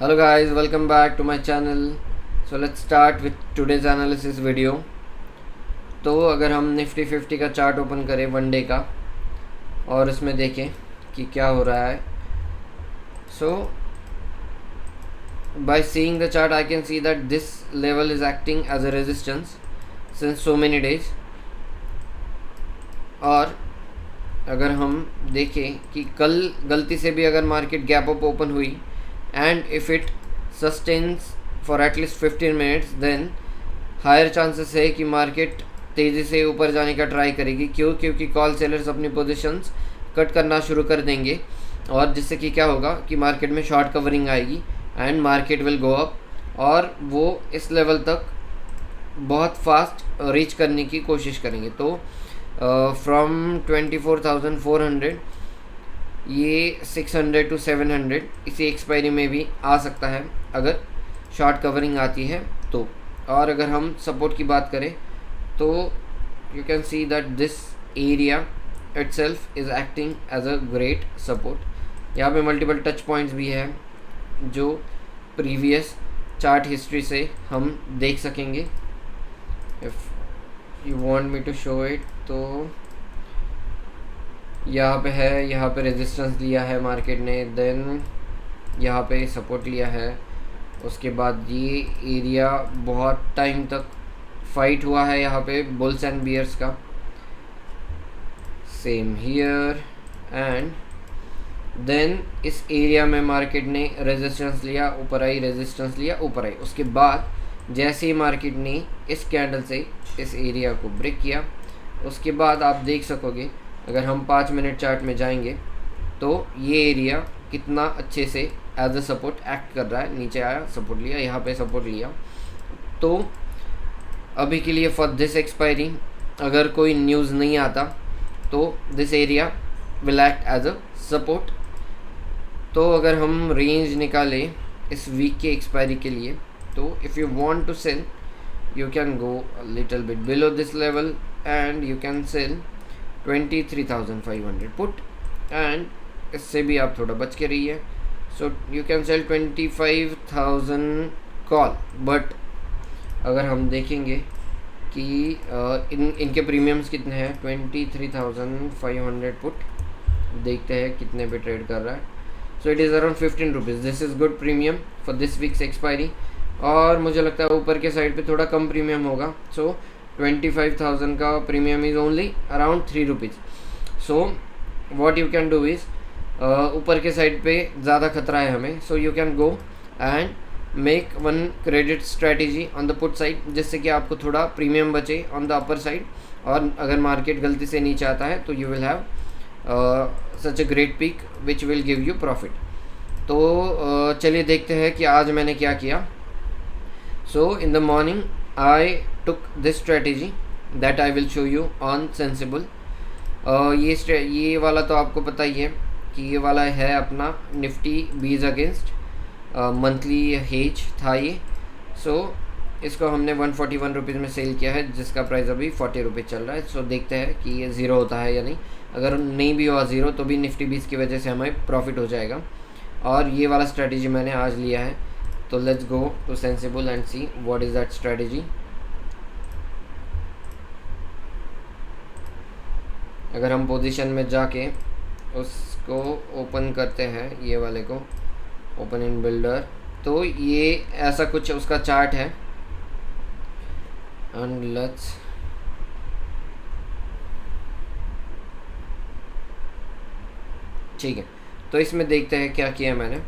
Hello guys, welcome back to my channel. So let's start with today's analysis video. तो अगर हम Nifty 50 का chart open करें one day का और इसमें देखें कि क्या हो रहा है. So by seeing the chart I can see that this level is acting as a resistance since so many days. और अगर हम देखें कि कल गलती से भी अगर मार्केट गैप अप ओपन हुई and if it sustains for at least 15 minutes then higher chances है कि मार्केट तेज़ी से ऊपर जाने का ट्राई करेगी. क्योंकि कॉल सेलर्स अपनी पोजीशंस कट करना शुरू कर देंगे और जिससे कि क्या होगा कि मार्केट में शॉर्ट कवरिंग आएगी and market will go up और वो इस लेवल तक बहुत फास्ट रीच करने की कोशिश करेंगे. तो फ्रॉम 24,400 ये 600 to 700 इसी एक्सपायरी में भी आ सकता है अगर शॉर्ट कवरिंग आती है तो. और अगर हम सपोर्ट की बात करें तो you can see that this area itself is acting as a great support. यहाँ पे मल्टीपल टच पॉइंट्स भी है जो प्रीवियस चार्ट हिस्ट्री से हम देख सकेंगे. If you want me to show it तो यहाँ पे है, यहाँ पे रेजिस्टेंस लिया है मार्केट ने, देन यहाँ पे सपोर्ट लिया है. उसके बाद ये एरिया बहुत टाइम तक फाइट हुआ है यहाँ पे बुल्स एंड बियर्स का. सेम हियर एंड देन इस एरिया में मार्केट ने रेजिस्टेंस लिया, ऊपर आई, रेजिस्टेंस लिया, ऊपर आई. उसके बाद जैसे ही मार्केट ने इस कैंडल से इस एरिया को ब्रेक किया उसके बाद आप देख सकोगे अगर हम 5 मिनट चार्ट में जाएंगे तो ये एरिया कितना अच्छे से एज अ सपोर्ट एक्ट कर रहा है. नीचे आया, सपोर्ट लिया, यहाँ पे सपोर्ट लिया. तो अभी के लिए फॉर दिस एक्सपायरी अगर कोई न्यूज़ नहीं आता तो this area will act as a support. तो अगर हम रेंज निकालें इस वीक के एक्सपायरी के लिए तो if you want to sell you can go a little bit below this level and you can sell 23,500 put and इससे भी आप थोड़ा बच के रहिए. so you can sell 25,000 call. but अगर हम देखेंगे कि इनके प्रीमियम्स कितने हैं, 23,500 पुट देखते हैं कितने पे ट्रेड कर रहा है. So it is around 15 rupees. This is good premium for this weeks expiry. और मुझे लगता है ऊपर के साइड पे थोड़ा कम प्रीमियम होगा. सो 25,000 का premium is only around 3 rupees. So what you can do is ऊपर के साइड पे ज़्यादा खतरा है हमें. So you can go and make one credit strategy on the put side जिससे कि आपको थोड़ा प्रीमियम बचे ऑन द अपर साइड. और अगर मार्केट गलती से नीचे आता है तो you will have such a great peak which will give you profit. तो चलिए देखते हैं कि आज मैंने क्या किया. So in the morning I took this strategy that I will show you on Sensible. ये वाला तो आपको पता ही है कि ये वाला है अपना निफ्टी 20 अगेंस्ट मंथली हेज था ये. सो इसको हमने 141 रुपीज़ में सेल किया है जिसका प्राइस अभी 40 रुपीज़ चल रहा है. सो देखते हैं कि ये ज़ीरो होता है या नहीं. अगर नहीं भी हुआ ज़ीरो तो भी निफ्टी 20 की वजह से हमें प्रॉफिट हो जाएगा. और ये वाला स्ट्रेटजी मैंने आज लिया है. तो let's go to Sensibull and see what is that strategy. अगर हम पोजीशन में जाके उसको ओपन करते हैं, ये वाले को ओपन इन बिल्डर, तो ये ऐसा कुछ उसका चार्ट है. एंड लेट्स ठीक है. तो इसमें देखते हैं क्या किया मैंने.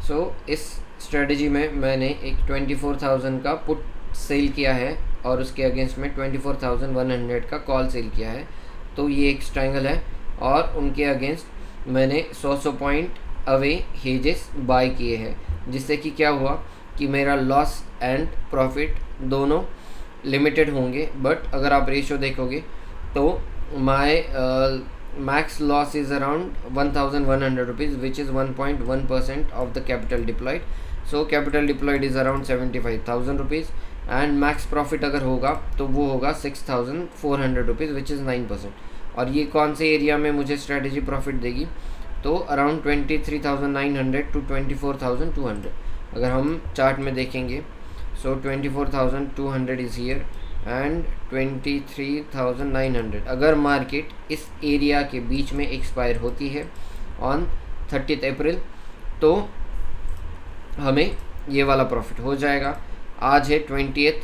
सो इस स्ट्रेटजी में मैंने एक 24,000 का पुट सेल किया है और उसके अगेंस्ट में 24,100 का कॉल सेल किया है. तो ये एक स्ट्रैंगल है और उनके अगेंस्ट मैंने 100 पॉइंट अवे हेजेस बाय किए हैं जिससे कि क्या हुआ कि मेरा लॉस एंड प्रॉफिट दोनों लिमिटेड होंगे. बट अगर आप रेशो देखोगे तो my max loss is around 1,100 rupees which is 1.1% of the capital deployed. So capital deployed is around 75,000 rupees and max profit अगर होगा तो वो होगा 6,400 rupees which is 9%. और ये कौन से एरिया में मुझे स्ट्रेटजी प्रॉफिट देगी तो अराउंड 23,900 to 24,200. अगर हम चार्ट में देखेंगे, सो 24,200 इज़ हियर एंड 23,900। अगर मार्केट इस एरिया के बीच में एक्सपायर होती है ऑन 30 अप्रैल तो हमें ये वाला प्रॉफिट हो जाएगा। आज है 20th,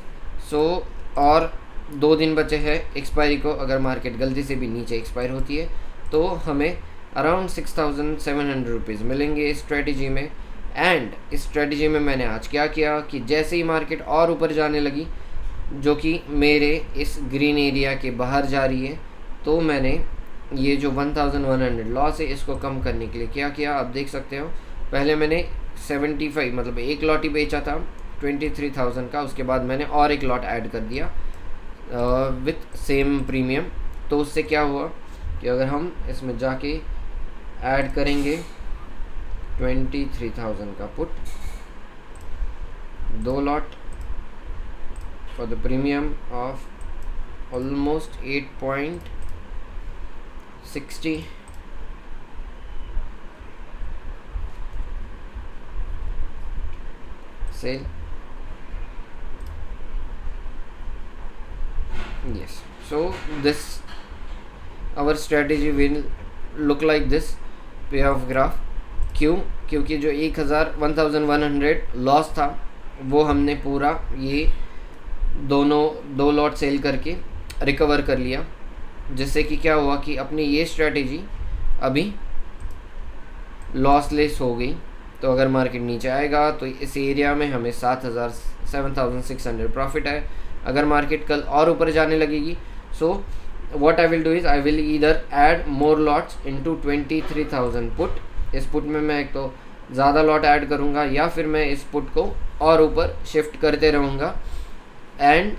सो और 2 दिन बचे हैं एक्सपायरी को। अगर मार्केट गलती से भी नीचे एक्सपायर होती है तो हमें अराउंड 6,700 रुपीज़ मिलेंगे इस स्ट्रेटजी में। एंड इस स्ट्रेटजी में मैंने आज क्या किया कि जैसे ही मार्केट और ऊपर जाने लगी, जो कि मेरे इस ग्रीन एरिया के बाहर जा रही है, तो मैंने ये जो 1,100 लॉस है इसको कम करने के लिए क्या किया, आप देख सकते हो। पहले मैंने 75 मतलब एक लॉट ही बेचा था 23,000 का, उसके बाद मैंने और एक लॉट ऐड कर दिया विथ सेम प्रीमियम। तो उससे क्या हुआ कि अगर हम इसमें जाके ऐड करेंगे 23,000 का put, 2 lot for the premium of almost 8.60, sell. Yes, so this our strategy will look like this payoff graph। क्यों? क्योंकि जो 1,100 लॉस था वो हमने पूरा ये दो लॉट सेल करके रिकवर कर लिया, जिससे कि क्या हुआ कि अपनी ये स्ट्रेटेजी अभी लॉसलेस हो गई। तो अगर मार्केट नीचे आएगा तो इस एरिया में हमें 7,600 प्रॉफिट है। अगर मार्केट कल और ऊपर जाने लगेगी, so what I will do is I will either add more lots into 23,000 put. इस पुट में मैं एक तो ज़्यादा लॉट ऐड करूँगा या फिर मैं इस पुट को और ऊपर शिफ्ट करते रहूँगा। एंड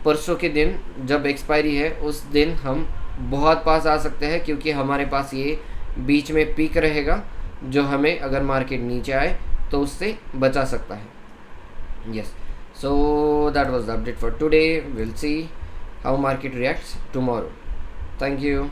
परसों के दिन जब एक्सपायरी है उस दिन हम बहुत पास आ सकते हैं, क्योंकि हमारे पास ये बीच में पीक रहेगा जो हमें अगर मार्केट नीचे आए तो उससे बचा सकता है। Yes, so that was the update for today. We'll see how market reacts tomorrow. Thank you.